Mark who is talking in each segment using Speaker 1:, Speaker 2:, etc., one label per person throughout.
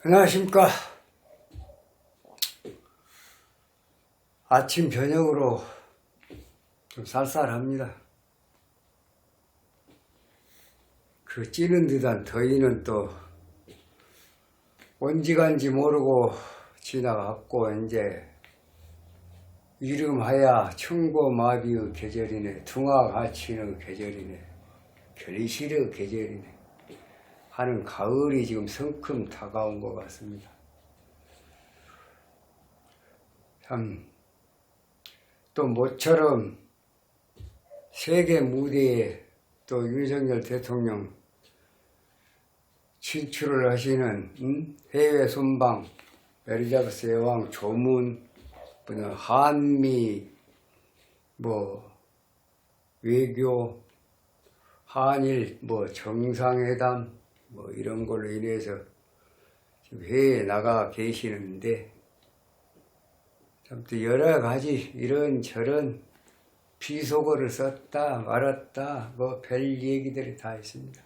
Speaker 1: 안녕하십니까. 아침 저녁으로 좀 쌀쌀합니다. 그 찌는 듯한 더위는 또 언제 간지 모르고 지나갔고, 이제 이름하야 청고마비의 계절이네, 둥아가치의 계절이네, 결실의 계절이네 하는 가을이 지금 성큼 다가온 것 같습니다. 참 또 모처럼 세계 무대에 또 윤석열 대통령 진출을 하시는 해외 순방, 엘리자베스 여왕 조문, 한미 외교, 한일 정상회담 이런 걸로 인해서 지금 해외에 나가 계시는데, 참 또 여러 가지 이런저런 비속어를 썼다 말았다 별 얘기들이 다 있습니다.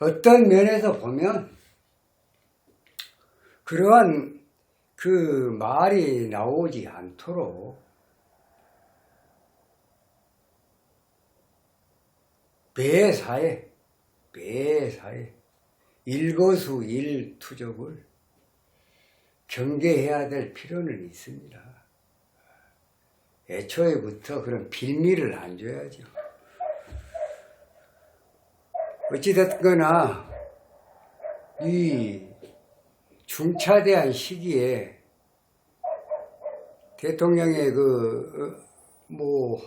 Speaker 1: 어떤 면에서 보면 그러한 그 말이 나오지 않도록 매사에 일거수일투족을 경계해야 될 필요는 있습니다. 애초에부터 그런 빌미를 안 줘야죠. 어찌됐거나 이 중차대한 시기에 대통령의 5박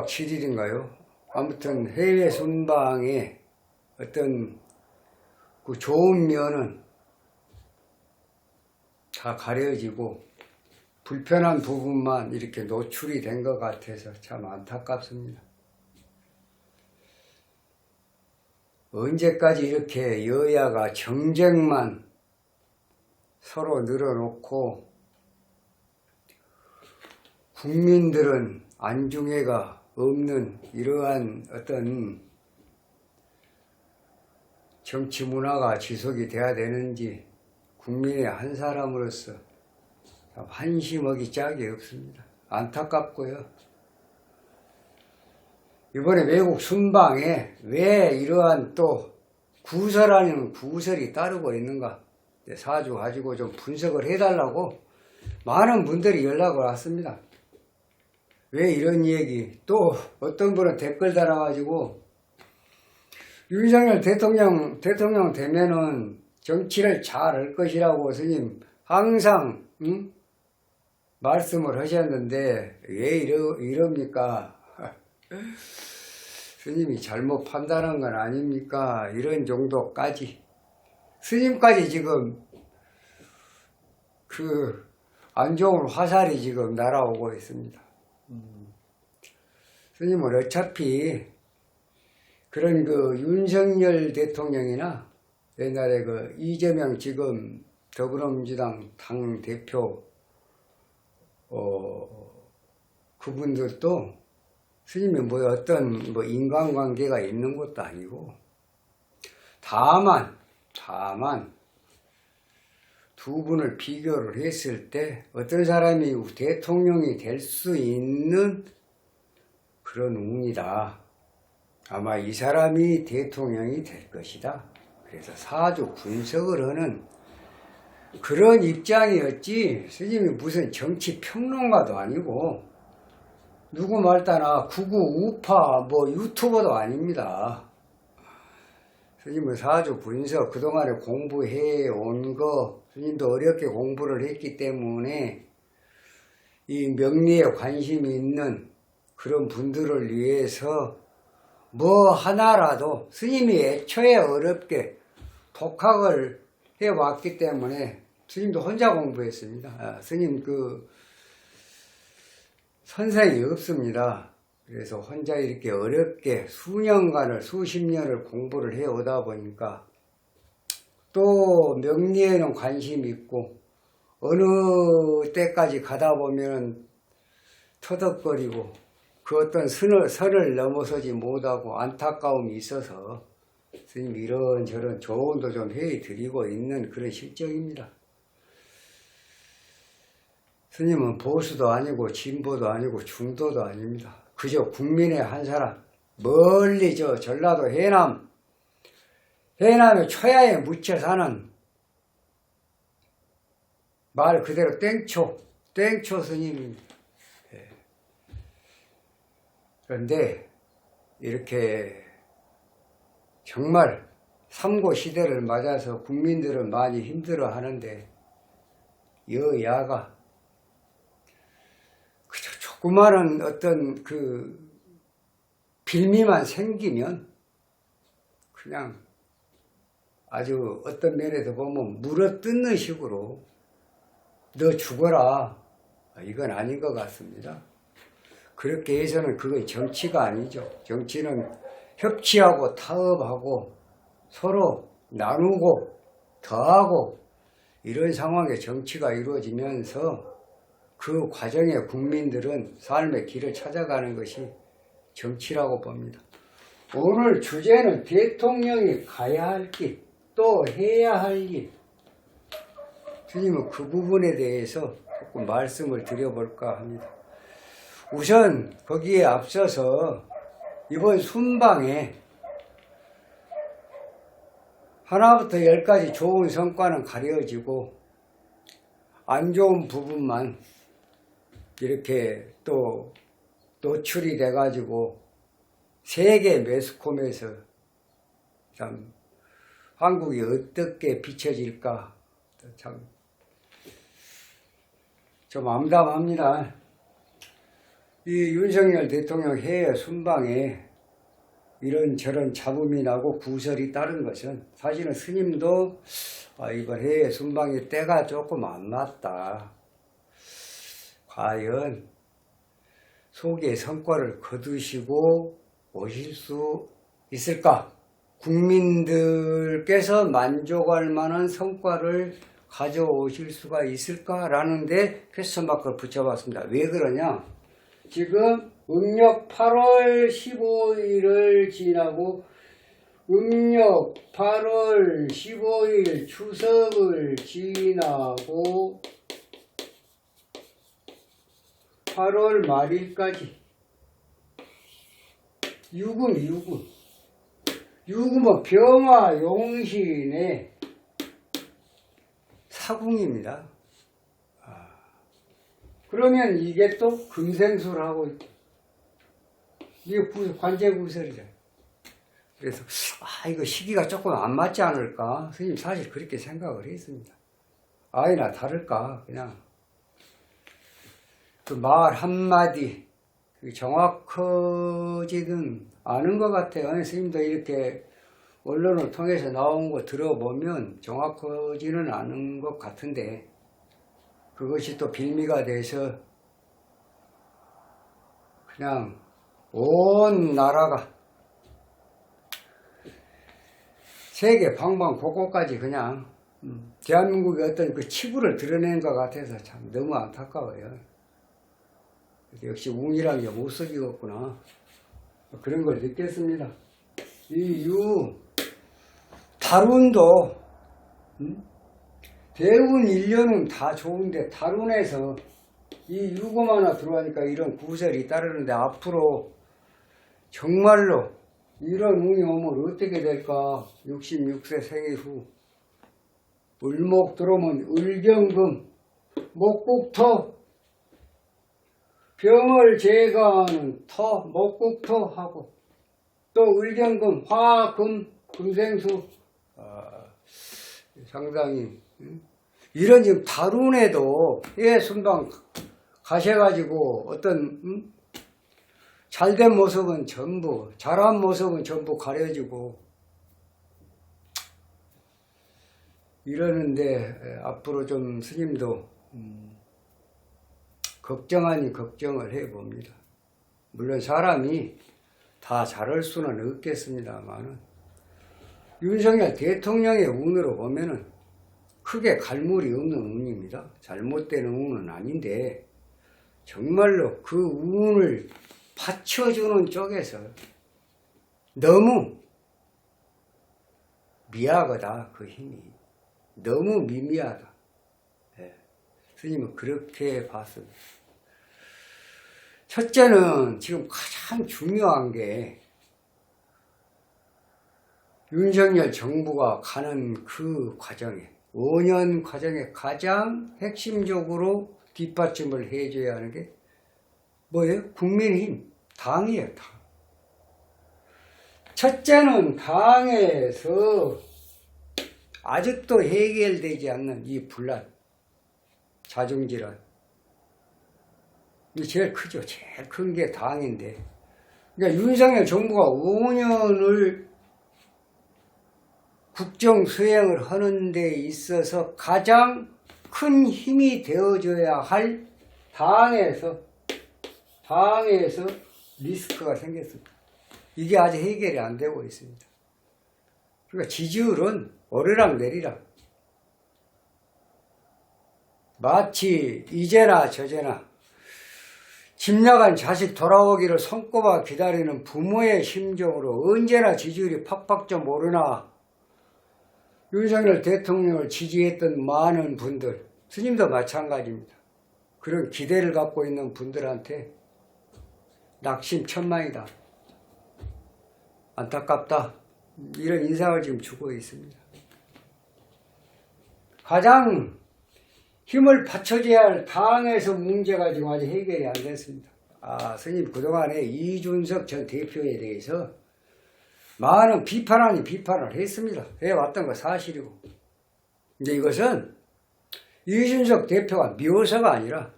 Speaker 1: 7일인가요? 아무튼 해외 순방의 어떤 그 좋은 면은 다 가려지고 불편한 부분만 이렇게 노출이 된 것 같아서 참 안타깝습니다. 언제까지 이렇게 여야가 정쟁만 서로 늘어놓고 국민들은 안중에가 없는 이러한 어떤 정치 문화가 지속이 돼야 되는지 국민의 한 사람으로서 한심하기 짝이 없습니다. 안타깝고요. 이번에 외국 순방에 왜 이러한 또 구설 아닌 구설이 따르고 있는가, 사주 가지고 좀 분석을 해달라고 많은 분들이 연락을 왔습니다. 왜 이런 얘기, 또 어떤 분은 댓글 달아가지고 윤석열 대통령 되면은 정치를 잘 할 것이라고 스님 항상 말씀을 하셨는데 왜 이럽니까? 스님이 잘못 판단한 건 아닙니까? 이런 정도까지 스님까지 지금 그 안 좋은 화살이 지금 날아오고 있습니다. 스님은 어차피 그런 윤석열 대통령이나 옛날에 이재명 지금 더불어민주당 당대표 그분들도 스님이 어떤 인간관계가 있는 것도 아니고, 다만 두 분을 비교를 했을 때 어떤 사람이 대통령이 될 수 있는 그런 운이다. 아마 이 사람이 대통령이 될 것이다. 그래서 사주 분석을 하는 그런 입장이었지, 스님이 무슨 정치 평론가도 아니고 누구 말따나 구구 우파 유튜버도 아닙니다. 스님은 사주 분석 그동안에 공부해 온 거, 스님도 어렵게 공부를 했기 때문에 이 명리에 관심이 있는 그런 분들을 위해서 하나라도, 스님이 애초에 어렵게 독학을 해왔기 때문에 스님도 혼자 공부했습니다. 스님 선생이 없습니다. 그래서 혼자 이렇게 어렵게 수년간을, 수십 년을 공부를 해오다 보니까 또 명리에는 관심이 있고, 어느 때까지 가다 보면 터덕거리고 그 어떤 선을 넘어서지 못하고 안타까움이 있어서 스님 이런저런 조언도 좀 해드리고 있는 그런 실정입니다. 스님은 보수도 아니고 진보도 아니고 중도도 아닙니다. 그저 국민의 한 사람, 멀리 저 전라도 해남의 초야에 묻혀 사는 말 그대로 땡초 스님입니다. 그런데 이렇게 정말 삼고 시대를 맞아서 국민들은 많이 힘들어 하는데 여야가 그저 조그마한 어떤 그 빌미만 생기면 그냥 아주 어떤 면에서 보면 물어뜯는 식으로 너 죽어라. 이건 아닌 것 같습니다. 그렇게 해서는 그건 정치가 아니죠. 정치는 협치하고 타협하고 서로 나누고 더하고 이런 상황의 정치가 이루어지면서 그 과정에 국민들은 삶의 길을 찾아가는 것이 정치라고 봅니다. 오늘 주제는 대통령이 가야 할 길, 또 해야 할 일. 주님은 그 부분에 대해서 조금 말씀을 드려볼까 합니다. 우선 거기에 앞서서 이번 순방에 하나부터 열까지 좋은 성과는 가려지고 안 좋은 부분만 이렇게 또 노출이 돼가지고 세계 매스컴에서 참 한국이 어떻게 비춰질까 참 좀 암담합니다. 이 윤석열 대통령 해외 순방에 이런저런 잡음이 나고 구설이 따른 것은 사실은 스님도 이번 해외 순방의 때가 조금 안 맞다. 과연 소기의 성과를 거두시고 오실 수 있을까? 국민들께서 만족할 만한 성과를 가져오실 수가 있을까라는 데 퀘스천 마크를 붙여봤습니다. 왜 그러냐? 지금 음력 8월 15일을 지나고 음력 8월 15일 추석을 지나고 8월 말일까지 유금은 병화 용신의 사궁입니다. 그러면 이게 또 금생수를 하고 있고 이게 관제구설이잖아요. 그래서 이거 시기가 조금 안 맞지 않을까? 스님 사실 그렇게 생각을 했습니다. 아이나 다를까? 그냥 그 말 한마디 정확하지는 않은 것 같아요. 스님도 이렇게 언론을 통해서 나온 거 들어보면 정확하지는 않은 것 같은데 그것이 또 빌미가 돼서 그냥 온 나라가 세계 방방곡곡까지 그냥 대한민국의 어떤 그 치부를 드러낸 것 같아서 참 너무 안타까워요. 역시 웅이란 게 못 속이겠구나 그런 걸 느꼈습니다. 이 달운도 대운 1년은 다 좋은데 달운에서 이 유금 하나 들어가니까 이런 구설이 따르는데 앞으로 정말로 이런 운이 오면 어떻게 될까? 66세 생일 후 을목 들어오면 을경금 목국토 병을 제거하는 토 목국토하고 또 을경금 화금 금생수 상당히 이런 지금 달운에도 순방 가셔가지고 어떤 잘된 모습은 전부 잘한 모습은 전부 가려지고 이러는데 앞으로 좀 스님도 걱정 아닌 걱정을 해봅니다. 물론 사람이 다 잘할 수는 없겠습니다만은 윤석열 대통령의 운으로 보면은 크게 갈물이 없는 운입니다. 잘못되는 운은 아닌데 정말로 그 운을 받쳐주는 쪽에서 너무 미약하다. 그 힘이 너무 미미하다. 예. 스님은 그렇게 봤습니다. 첫째는 지금 가장 중요한 게 윤석열 정부가 가는 그 과정에 5년 과정에 가장 핵심적으로 뒷받침을 해줘야 하는 게 뭐예요? 국민힘, 당이에요. 당. 첫째는 당에서 아직도 해결되지 않는 이 분란, 자중질환. 이 제일 크죠. 제일 큰 게 당인데. 그러니까 윤석열 정부가 5년을 국정 수행을 하는 데 있어서 가장 큰 힘이 되어줘야 할 당에서 리스크가 생겼습니다. 이게 아직 해결이 안 되고 있습니다. 그러니까 지지율은 오르락 내리락. 마치 이제나 저제나 집 나간 자식 돌아오기를 손꼽아 기다리는 부모의 심정으로 언제나 지지율이 팍팍 좀 오르나 윤석열 대통령을 지지했던 많은 분들, 스님도 마찬가지입니다. 그런 기대를 갖고 있는 분들한테 낙심천만이다. 안타깝다. 이런 인상을 지금 주고 있습니다. 가장 힘을 받쳐줘야 할 당에서 문제가 지금 아직 해결이 안 됐습니다. 스님 그동안에 이준석 전 대표에 대해서 많은 비판 아닌 비판을 했습니다. 해왔던 거 사실이고. 근데 이것은 이준석 대표가 묘사가 아니라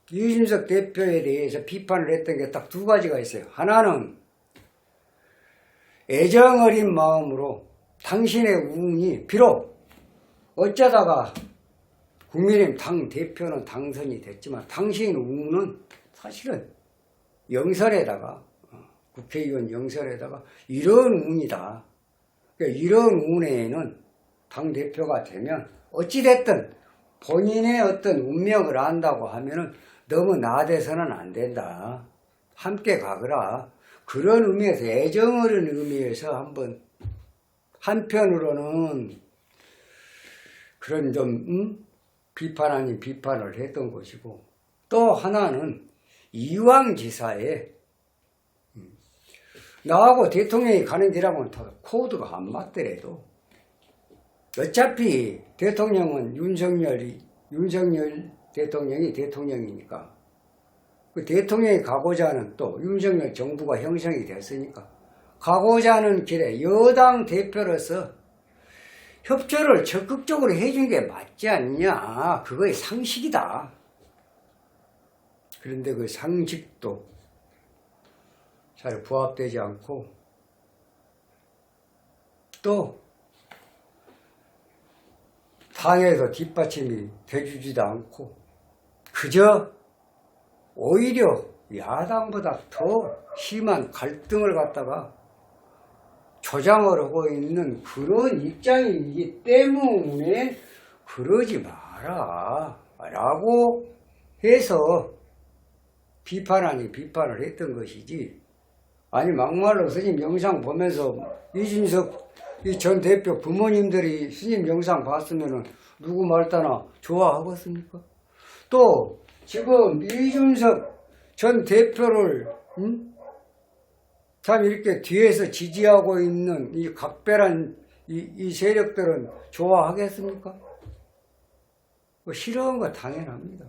Speaker 1: 이준석 대표에 대해서 비판을 했던 게 딱 두 가지가 있어요. 하나는 애정어린 마음으로 당신의 운이 비록 어쩌다가 국민의힘 당대표는 당선이 됐지만 당신 운은 사실은 영설에다가 국회의원 영설에다가 이런 운이다. 그러니까 이런 운에는 당대표가 되면 어찌됐든 본인의 어떤 운명을 안다고 하면은 너무 나대서는 안 된다. 함께 가거라. 그런 의미에서 애정어린 의미에서 한번 한편으로는 그런 좀 비판 아닌 비판을 했던 것이고 또 하나는 이왕지사에 나하고 대통령이 가는 길하고는 코드가 안 맞더라도 어차피 대통령은 윤석열 대통령이 대통령이니까 그 대통령이 가고자 하는 또 윤석열 정부가 형성이 됐으니까 가고자 하는 길에 여당 대표로서 협조를 적극적으로 해준 게 맞지 않냐. 그거의 상식이다. 그런데 그 상식도 잘 부합되지 않고 또 당에서 뒷받침이 돼주지도 않고 그저 오히려 야당보다 더 심한 갈등을 갖다가 조장을 하고 있는 그런 입장이기 때문에 그러지 마라 라고 해서 비판 아닌 비판을 했던 것이지. 아니 막말로 스님 영상 보면서 이준석 전 대표 부모님들이 스님 영상 봤으면은 누구 말따나 좋아하겠습니까? 또 지금 이준석 전 대표를 참 이렇게 뒤에서 지지하고 있는 이 각별한 이 세력들은 좋아하겠습니까? 싫어하는 거 당연합니다.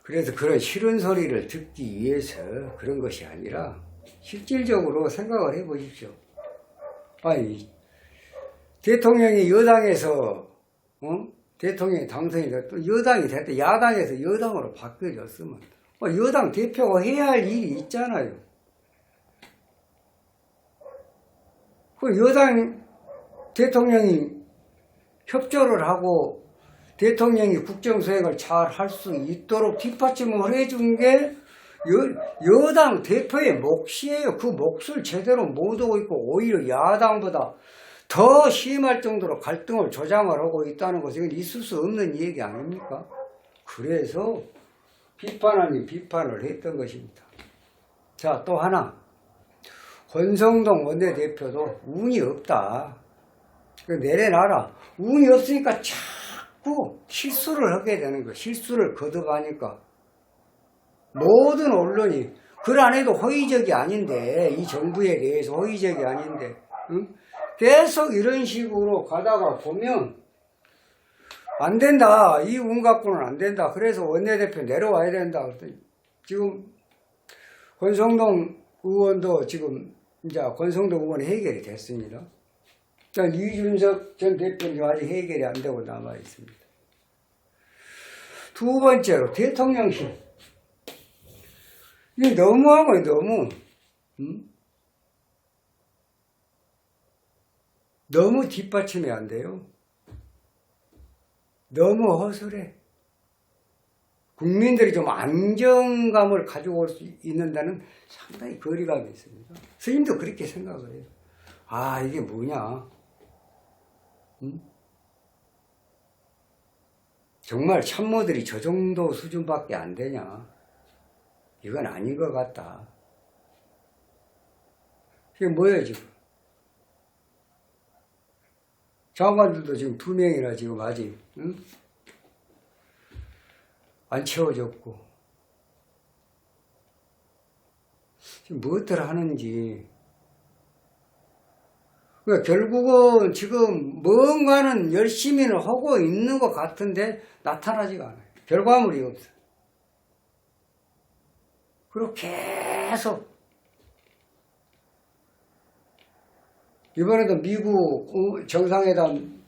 Speaker 1: 그래서 그런 싫은 소리를 듣기 위해서 그런 것이 아니라 실질적으로 생각을 해보십시오. 아니 대통령이 여당에서 대통령이 당선이 됐고 여당이 됐다 야당에서 여당으로 바뀌어졌으면 여당 대표가 해야 할 일이 있잖아요. 그 여당 대통령이 협조를 하고 대통령이 국정수행을 잘 할 수 있도록 뒷받침을 해준 게 여당 대표의 몫이에요. 그 몫을 제대로 못 하고 있고 오히려 야당보다 더 심할 정도로 갈등을 조장을 하고 있다는 것은 있을 수 없는 얘기 아닙니까? 그래서 비판 아닌 비판을 했던 것입니다. 자, 또 하나. 권성동 원내대표도 운이 없다. 내려놔라. 운이 없으니까 자꾸 실수를 하게 되는 거야. 실수를 거듭하니까. 모든 언론이 글 안 해도 허위적이 아닌데, 이 정부에 대해서 허위적이 아닌데, 응? 계속 이런 식으로 가다가 보면 안 된다. 이 운 갖고는 안 된다. 그래서 원내대표 내려와야 된다. 지금 권성동 의원도 지금 이제 권성동 의원 해결이 됐습니다. 이준석 전 대표님 아직 해결이 안 되고 남아 있습니다. 두 번째로 대통령실. 이게 너무한 거예요. 너무. 너무 뒷받침이 안 돼요. 너무 허술해. 국민들이 좀 안정감을 가지고 올 수 있는 데는 상당히 거리감이 있습니다. 스님도 그렇게 생각을 해요. 아, 이게 뭐냐. 정말 참모들이 저 정도 수준밖에 안 되냐. 이건 아닌 것 같다. 이게 뭐예요, 지금? 장관들도 지금 2명이나 지금 아직, 안 채워졌고. 지금 무엇을 하는지. 그러니까 결국은 지금 뭔가는 열심히는 하고 있는 것 같은데 나타나지가 않아요. 결과물이 없어요. 그리고 계속 이번에도 미국 정상회담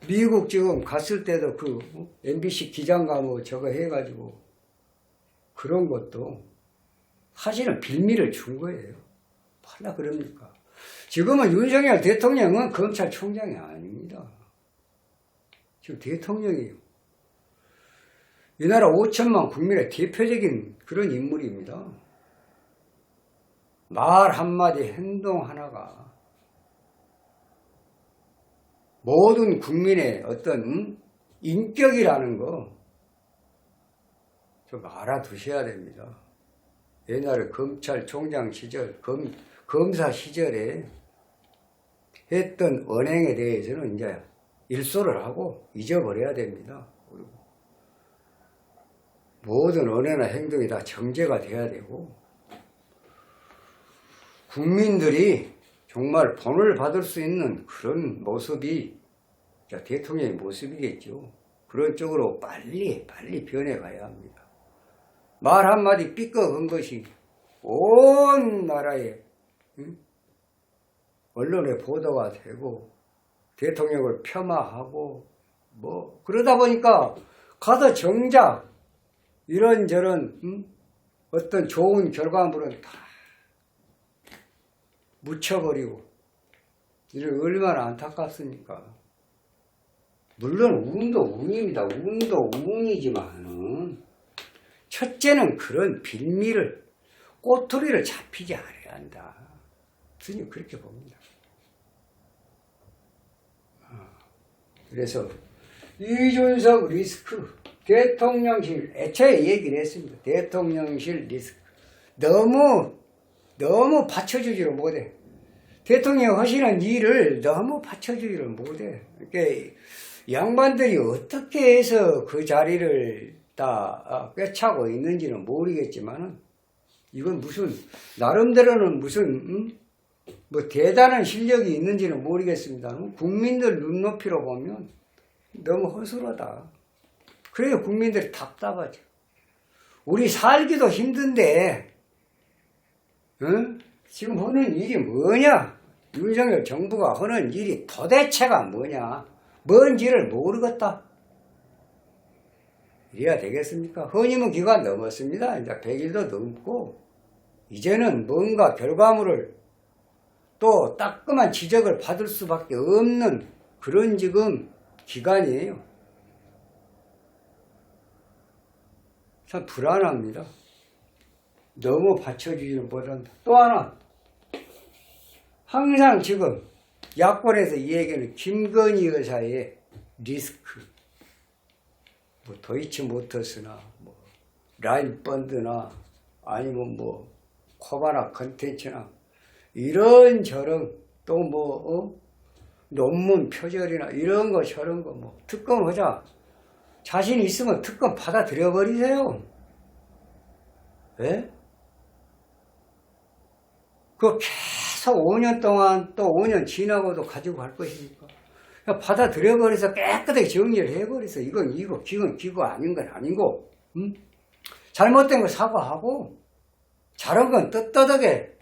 Speaker 1: 미국 지금 갔을 때도 그 MBC 기장가 뭐 저거 해가지고 그런 것도 사실은 빌미를 준 거예요. 뭐라 그럽니까? 지금은 윤석열 대통령은 검찰총장이 아닙니다. 지금 대통령이에요. 이 나라 5천만 국민의 대표적인 그런 인물입니다. 말 한마디 행동 하나가 모든 국민의 어떤 인격이라는 거 좀 알아두셔야 됩니다. 옛날에 검찰총장 시절, 검사 시절에 했던 언행에 대해서는 이제 일소를 하고 잊어버려야 됩니다. 그리고 모든 언어나 행동이 다 정제가 돼야 되고 국민들이 정말 본을 받을 수 있는 그런 모습이 대통령의 모습이겠죠. 그런 쪽으로 빨리 변해가야 합니다. 말 한마디 삐걱한 것이 온 나라에 언론에 보도가 되고 대통령을 폄하하고 뭐 그러다 보니까 가서 정작 이런저런 어떤 좋은 결과물은 다 묻혀버리고 이런 얼마나 안타깝습니까? 물론 운도 운입니다. 운도 운이지만은 첫째는 그런 빌미를 꼬투리를 잡히지 않아야 한다. 스님 그렇게 봅니다. 그래서 이준석 리스크 대통령실 애초에 얘기를 했습니다. 대통령실 리스크 너무 받쳐주지를 못해. 대통령 하시는 일을 너무 받쳐주지를 못해. 그러니까 양반들이 어떻게 해서 그 자리를 다 꿰차고 있는지는 모르겠지만은 이건 무슨 나름대로는 무슨 뭐 대단한 실력이 있는지는 모르겠습니다. 국민들 눈높이로 보면 너무 허술하다. 그래서 국민들이 답답하죠. 우리 살기도 힘든데 지금 하는 일이 뭐냐? 윤석열 정부가 하는 일이 도대체가 뭐냐? 뭔지를 모르겠다. 이래야 되겠습니까? 허니문 기간 넘었습니다. 이제 100일도 넘고 이제는 뭔가 결과물을 또 따끔한 지적을 받을 수밖에 없는 그런 지금 기간이에요. 참 불안합니다. 너무 받쳐주지는 못한다. 또 하나 항상 지금 야권에서 이 얘기는 김건희 여사의 리스크 뭐 도이치모터스나 뭐 라인펀드나 아니면 뭐 코바나 컨텐츠나 이런저런 또 뭐 논문 표절이나 이런 거 저런 거 뭐 특검 하자. 자신 있으면 특검 받아들여 버리세요. 예? 그 계속 5년 동안 또 5년 지나고도 가지고 갈 것이니까 그냥 받아들여 버려서 깨끗하게 정리를 해버려서 이건 이거 기건 기고 아닌 건 아니고 잘못된 거 사과하고 잘한 건 떳떳하게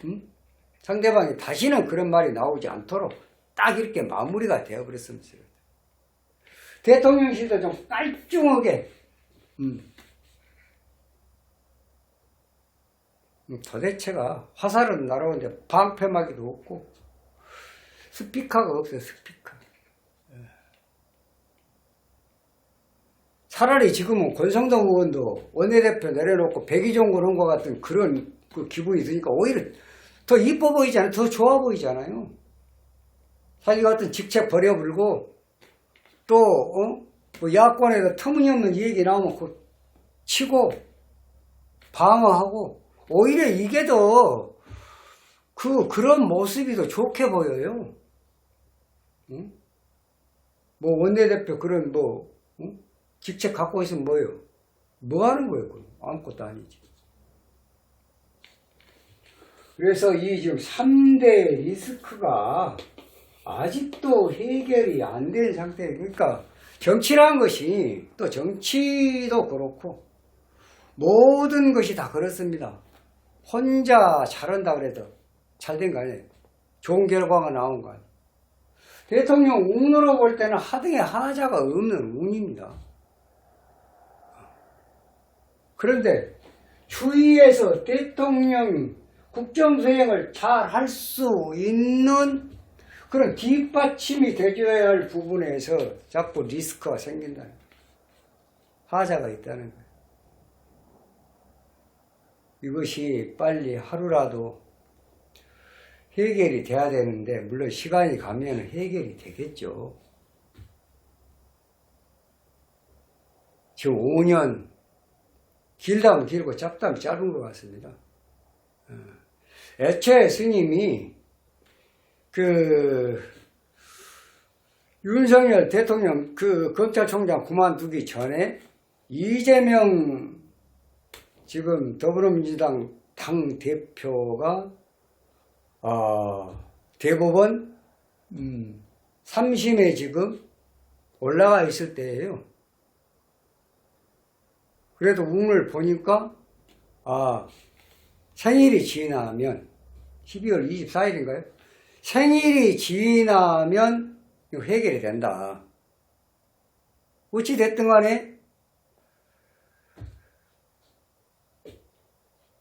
Speaker 1: 상대방이 다시는 그런 말이 나오지 않도록 딱 이렇게 마무리가 되어버렸으면 좋겠어요. 대통령실도 좀 깔끔하게 도대체가 화살은 날아오는데 방패막이도 없고 스피커가 없어요. 스피커. 차라리 지금은 권성동 의원도 원내대표 내려놓고 백의종 그런 것 같은 그런 그 기분이 드니까 오히려 더 이뻐 보이잖아요. 더 좋아 보이잖아요. 자기 같은 직책 버려불고 또 뭐 야권에서 터무니없는 얘기 나오면 그 치고 방어하고 오히려 이게 더 그런 모습이 더 좋게 보여요. 응? 뭐 원내대표 그런 뭐 직책 갖고 있으면 뭐예요? 뭐 하는 거예요? 그럼? 아무것도 아니지. 그래서 이 지금 3대 리스크가 아직도 해결이 안 된 상태예요. 그러니까 정치라는 것이 또 정치도 그렇고 모든 것이 다 그렇습니다. 혼자 잘한다 그래도 잘된 거 아니에요. 좋은 결과가 나온 거 아니에요. 대통령 운으로 볼 때는 하등에 하자가 없는 운입니다. 그런데 주위에서 대통령 국정수행을 잘 할 수 있는 그런 뒷받침이 되줘야 할 부분에서 자꾸 리스크가 생긴다는 거예요. 하자가 있다는 거예요. 이것이 빨리 하루라도 해결이 돼야 되는데 물론 시간이 가면 해결이 되겠죠. 지금 5년 길다면 길고 짧다면 짧은 것 같습니다. 애초에 스님이 윤석열 대통령 검찰총장 그만두기 전에 이재명 지금 더불어민주당 당 대표가 대법원 3심에 지금 올라가 있을 때예요. 그래도 운을 보니까 생일이 지나면 12월 24일인가요? 생일이 지나면 해결이 된다. 어찌 됐든 간에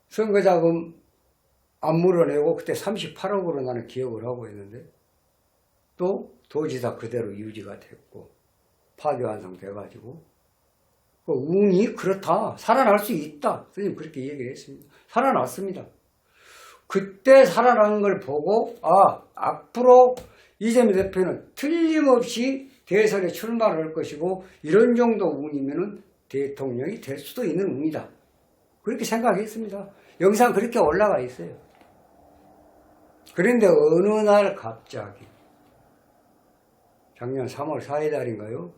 Speaker 1: 선거자금 안 물어내고 그때 38억으로 나는 기억을 하고 있는데 또 도지사 그대로 유지가 됐고 파기환송 돼가지고 운이 그렇다. 살아날 수 있다. 선생님 그렇게 얘기를 했습니다. 살아났습니다. 그때 살아난 걸 보고 앞으로 이재명 대표는 틀림없이 대선에 출마를 할 것이고 이런 정도 운이면은 대통령이 될 수도 있는 운이다. 그렇게 생각했습니다. 영상 그렇게 올라가 있어요. 그런데 어느 날 갑자기 작년 3월 4일 날인가요?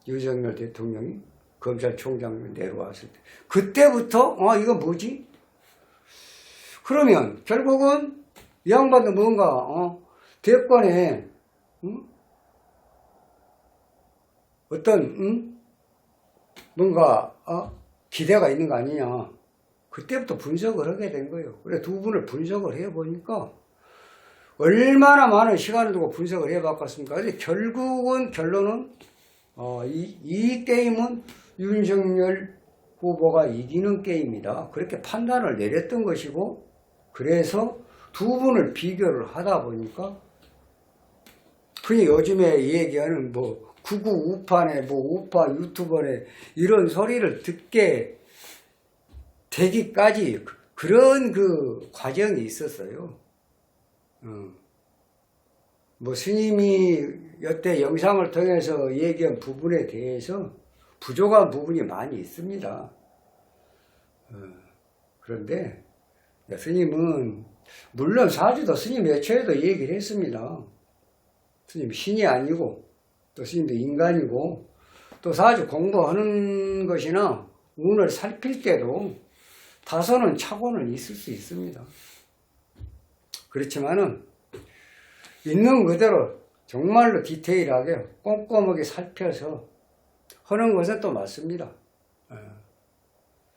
Speaker 1: 윤석열 대통령이 검찰총장을 내려왔을 때 그때부터 이건 뭐지? 그러면 결국은 이 양반도 뭔가 대권에 어떤 뭔가 기대가 있는 거 아니냐. 그때부터 분석을 하게 된 거예요. 그래 두 분을 분석을 해보니까 얼마나 많은 시간을 두고 분석을 해봤겠습니까? 근데 결국은 결론은 이 게임은 윤석열 후보가 이기는 게임이다. 그렇게 판단을 내렸던 것이고 그래서 두 분을 비교를 하다 보니까 흔히 요즘에 얘기하는 뭐 구구 우파네 뭐 우파 유튜버네 이런 소리를 듣게 되기까지 그런 과정이 있었어요. 뭐 스님이 여태 영상을 통해서 얘기한 부분에 대해서 부족한 부분이 많이 있습니다. 그런데 스님은 물론 사주도 스님 애초에도 얘기를 했습니다. 스님 신이 아니고 또 스님도 인간이고 또 사주 공부하는 것이나 운을 살필 때도 다소는 착오는 있을 수 있습니다. 그렇지만은 있는 그대로 정말로 디테일하게 꼼꼼하게 살펴서 하는 것은 또 맞습니다.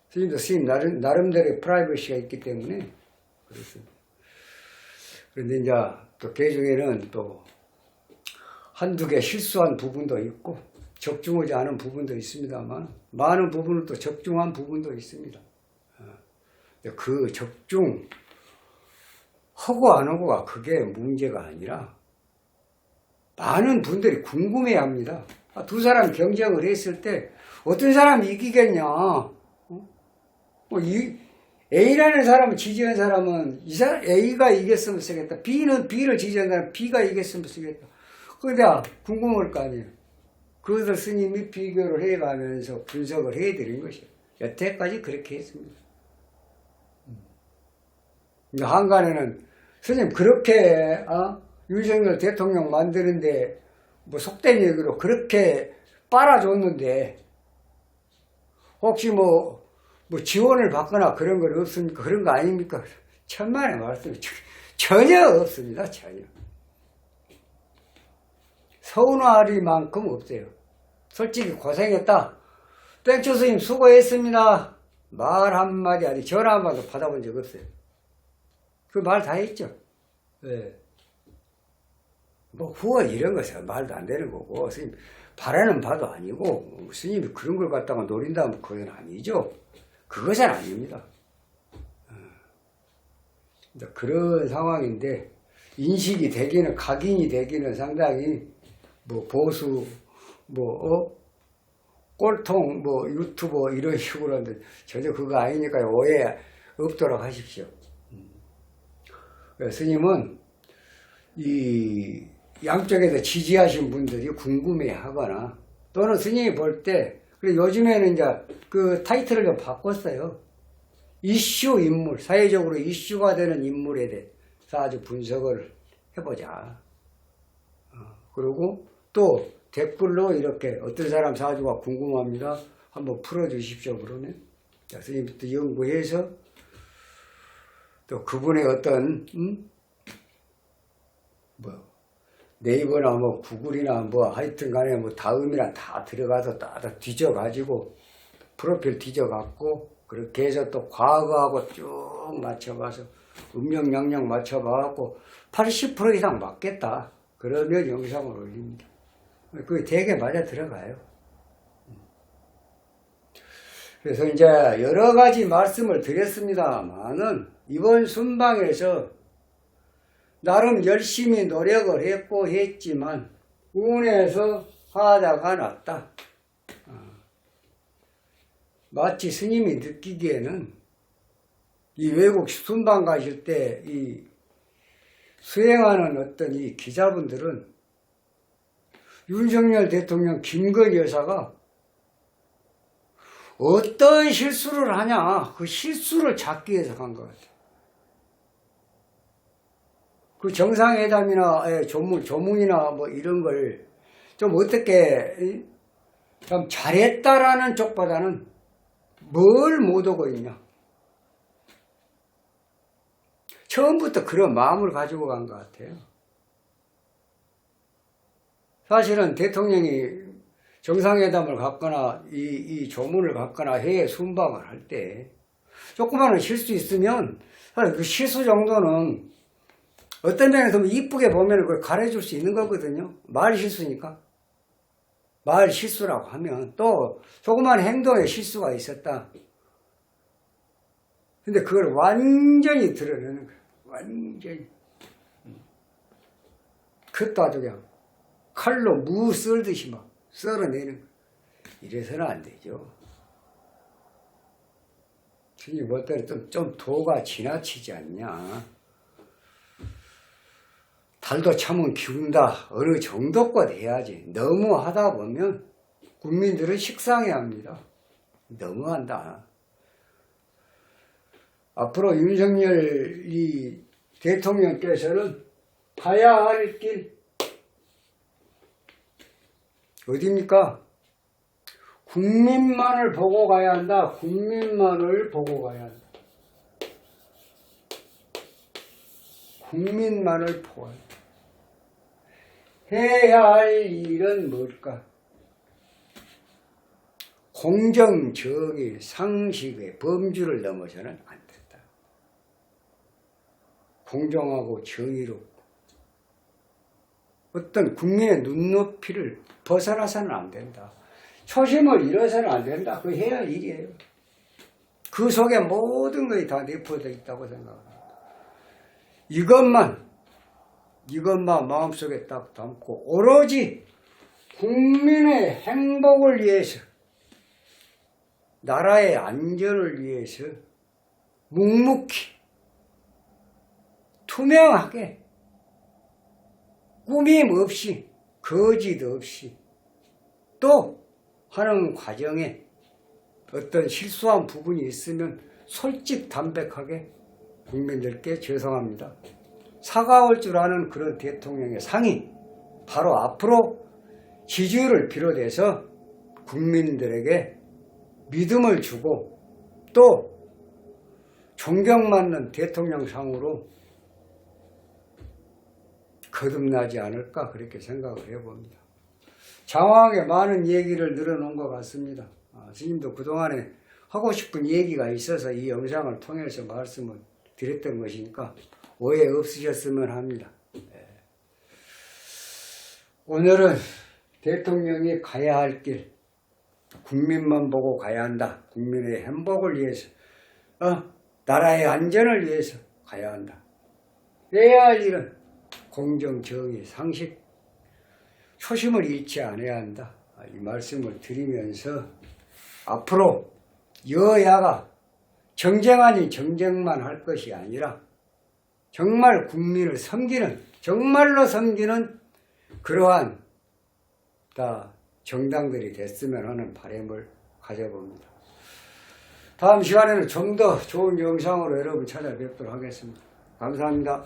Speaker 1: 스님도 스님 나름대로의 프라이버시가 있기 때문에 그렇습니다. 그런데 이제 또 개중에는 또 한두 개 실수한 부분도 있고 적중하지 않은 부분도 있습니다만 많은 부분은 또 적중한 부분도 있습니다. 그 적중 하고 안 하고가 그게 문제가 아니라 많은 분들이 궁금해합니다. 두 사람 경쟁을 했을 때 어떤 사람이 이기겠냐? A라는 사람을 지지한 사람은 A가 이겼으면 쓰겠다. B를 지지한 사람은 B가 이겼으면 쓰겠다. 그런데 궁금할 거 아니에요. 그것을 스님이 비교를 해가면서 분석을 해드린 것이에요. 여태까지 그렇게 했습니다. 한간에는 스님 그렇게 윤석열 대통령 만드는데 뭐 속된 얘기로 그렇게 빨아줬는데 혹시 뭐 지원을 받거나 그런 건 없습니까? 그런 거 아닙니까? 천만의 말씀이 전혀 없습니다. 전혀. 서운할 만큼 없어요. 솔직히 고생했다. 땡초 스님 수고했습니다. 말 한마디 아니 전화 한마디도 받아본 적 없어요. 그 말 다 했죠. 네. 뭐 후원 이런 것은 말도 안 되는 거고 스님 바라는 바도 아니고 스님이 그런 걸 갖다가 노린다면 그건 아니죠. 그것은 아닙니다. 그런 상황인데 인식이 되기는 각인이 되기는 상당히 뭐 보수 꼴통 유튜버 이런 식으로 하는데 전혀 그거 아니니까 오해 없도록 하십시오. 스님은 이 양쪽에서 지지하신 분들이 궁금해하거나 또는 스님이 볼 때 요즘에는 이제 그 타이틀을 좀 바꿨어요. 이슈 인물, 사회적으로 이슈가 되는 인물에 대해서 아주 분석을 해보자. 그리고 또 댓글로 이렇게 어떤 사람 사주가 궁금합니다. 한번 풀어주십시오. 그러면 스님부터 연구해서 또 그분의 어떤 네이버나 구글이나 하여튼 간에 다음이나 다 들어가서 다 뒤져가지고 프로필 뒤져갖고 그렇게 해서 또 과거하고 쭉 맞춰봐서 음력 양력 맞춰봐갖고 80% 이상 맞겠다. 그러면 영상을 올립니다. 그게 되게 맞아 들어가요. 그래서 이제 여러 가지 말씀을 드렸습니다만은 이번 순방에서 나름 열심히 노력을 했고 했지만 운에서 하자가 났다. 마치 스님이 느끼기에는 이 외국 순방 가실 때 이 수행하는 어떤 이 기자분들은 윤석열 대통령 김건희 여사가 어떤 실수를 하냐 그 실수를 잡기 위해서 간 것 같아요. 그 정상회담이나 조문이나 이런 걸 좀 어떻게 좀 잘했다라는 쪽보다는 뭘 못하고 있냐. 처음부터 그런 마음을 가지고 간 것 같아요. 사실은 대통령이 정상회담을 갖거나 이 조문을 갖거나 해외 순방을 할 때 조그마한 실수 있으면 그 실수 정도는 어떤 면에서 이쁘게 보면 그걸 가려줄 수 있는 거거든요. 말 실수니까. 말 실수라고 하면 또 조그마한 행동에 실수가 있었다. 근데 그걸 완전히 드러내는 거예요. 완전히. 그것도 아주 그냥 칼로 무 썰듯이 막 썰어내는 거예요. 이래서는 안 되죠. 스님 볼 때는 좀 도가 지나치지 않냐. 달도 참은 기운다. 어느 정도껏 해야지. 너무 하다 보면 국민들은 식상해 합니다. 너무한다. 앞으로 윤석열 이 대통령께서는 가야 할 길 어디입니까? 국민만을 보고 가야 한다. 국민만을 보고 가야 한다. 국민만을 보고 한다. 해야 할 일은 뭘까? 공정, 정의, 상식의 범주를 넘어서는 안 된다. 공정하고 정의롭고 어떤 국민의 눈높이를 벗어나서는 안 된다. 초심을 잃어서는 안 된다. 그거 해야 할 일이에요. 그 속에 모든 것이 다 내포되어 있다고 생각합니다. 이것만 마음속에 딱 담고 오로지 국민의 행복을 위해서 나라의 안전을 위해서 묵묵히 투명하게 꾸밈 없이 거짓 없이 또 하는 과정에 어떤 실수한 부분이 있으면 솔직 담백하게 국민들께 죄송합니다. 사과할 줄 아는 그런 대통령의 상이 바로 앞으로 지지율을 비롯해서 국민들에게 믿음을 주고 또 존경받는 대통령상으로 거듭나지 않을까 그렇게 생각을 해봅니다. 장황하게 많은 얘기를 늘어놓은 것 같습니다. 스님도 그동안에 하고 싶은 얘기가 있어서 이 영상을 통해서 말씀을 드렸던 것이니까 오해 없으셨으면 합니다. 오늘은 대통령이 가야 할 길, 국민만 보고 가야 한다. 국민의 행복을 위해서, 나라의 안전을 위해서 가야 한다. 해야 할 일은 공정, 정의, 상식, 초심을 잃지 않아야 한다. 이 말씀을 드리면서 앞으로 여야가 정쟁 아닌 정쟁만 할 것이 아니라 정말 국민을 섬기는, 정말로 섬기는 그러한 정당들이 됐으면 하는 바람을 가져봅니다. 다음 시간에는 좀 더 좋은 영상으로 여러분 찾아뵙도록 하겠습니다. 감사합니다.